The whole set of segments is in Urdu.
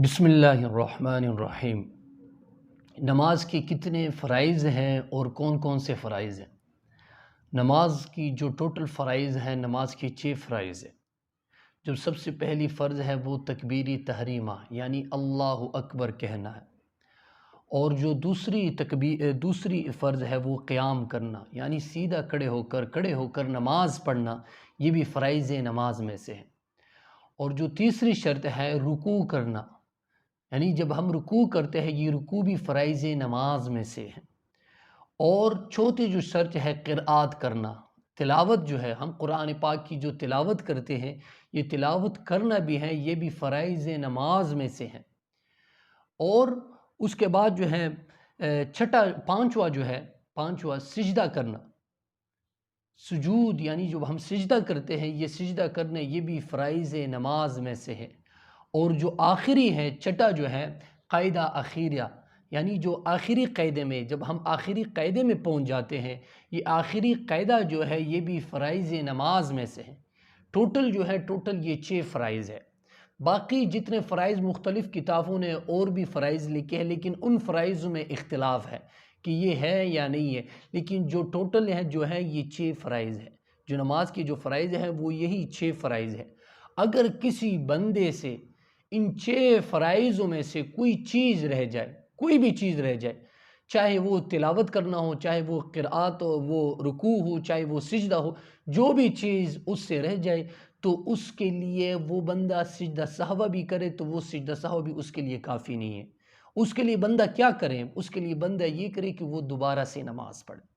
بسم اللہ الرحمن الرحیم۔ نماز کے کتنے فرائض ہیں اور کون کون سے فرائض ہیں؟ نماز کی جو ٹوٹل فرائض ہیں، نماز کے 6 فرائض ہیں۔ جو سب سے پہلی فرض ہے وہ تکبیری تحریمہ یعنی اللہ اکبر کہنا ہے، اور جو دوسری فرض ہے وہ قیام کرنا یعنی سیدھا کھڑے ہو کر نماز پڑھنا، یہ بھی فرائض نماز میں سے ہے۔ اور جو تیسری شرط ہے رکوع کرنا، یعنی جب ہم رکوع کرتے ہیں یہ رکوع بھی فرائض نماز میں سے ہے۔ اور چوتھی جو شرط ہے قرآت کرنا، تلاوت جو ہے، ہم قرآن پاک کی جو تلاوت کرتے ہیں یہ تلاوت کرنا بھی ہے، یہ بھی فرائض نماز میں سے ہے۔ اور اس کے بعد جو ہے پانچواں سجدہ کرنا، سجود یعنی جو ہم سجدہ کرتے ہیں یہ سجدہ کرنا یہ بھی فرائض نماز میں سے ہے۔ اور جو آخری ہے چھٹا جو ہے قاعدہ اخیرہ، یعنی جو آخری قاعدے میں، جب ہم آخری قاعدے میں پہنچ جاتے ہیں یہ آخری قاعدہ جو ہے یہ بھی فرائض نماز میں سے ہے۔ ٹوٹل یہ 6 فرائض ہے۔ باقی جتنے فرائض مختلف کتابوں نے اور بھی فرائض لکھے ہیں، لیکن ان فرائض میں اختلاف ہے کہ یہ ہے یا نہیں ہے، لیکن جو ٹوٹل ہے جو ہے یہ 6 فرائض ہے۔ جو نماز کی جو فرائض ہیں وہ یہی 6 فرائض ہے۔ اگر کسی بندے سے ان 6 فرائضوں میں سے کوئی چیز رہ جائے، کوئی بھی چیز رہ جائے، چاہے وہ تلاوت کرنا ہو، چاہے وہ قرآت ہو، وہ رکوع ہو، چاہے وہ سجدہ ہو، جو بھی چیز اس سے رہ جائے تو اس کے لیے وہ بندہ سجدہ سہوہ بھی کرے تو وہ سجدہ سہوہ بھی اس کے لیے کافی نہیں ہے۔ اس کے لیے بندہ کیا کرے؟ اس کے لیے بندہ یہ کرے کہ وہ دوبارہ سے نماز پڑھے،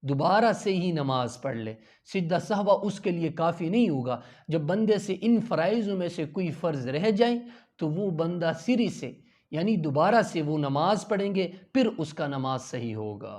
دوبارہ سے ہی نماز پڑھ لے۔ سجدہ سہوہ اس کے لیے کافی نہیں ہوگا۔ جب بندے سے ان فرائضوں میں سے کوئی فرض رہ جائے تو وہ بندہ سری سے یعنی دوبارہ سے وہ نماز پڑھیں گے، پھر اس کا نماز صحیح ہوگا۔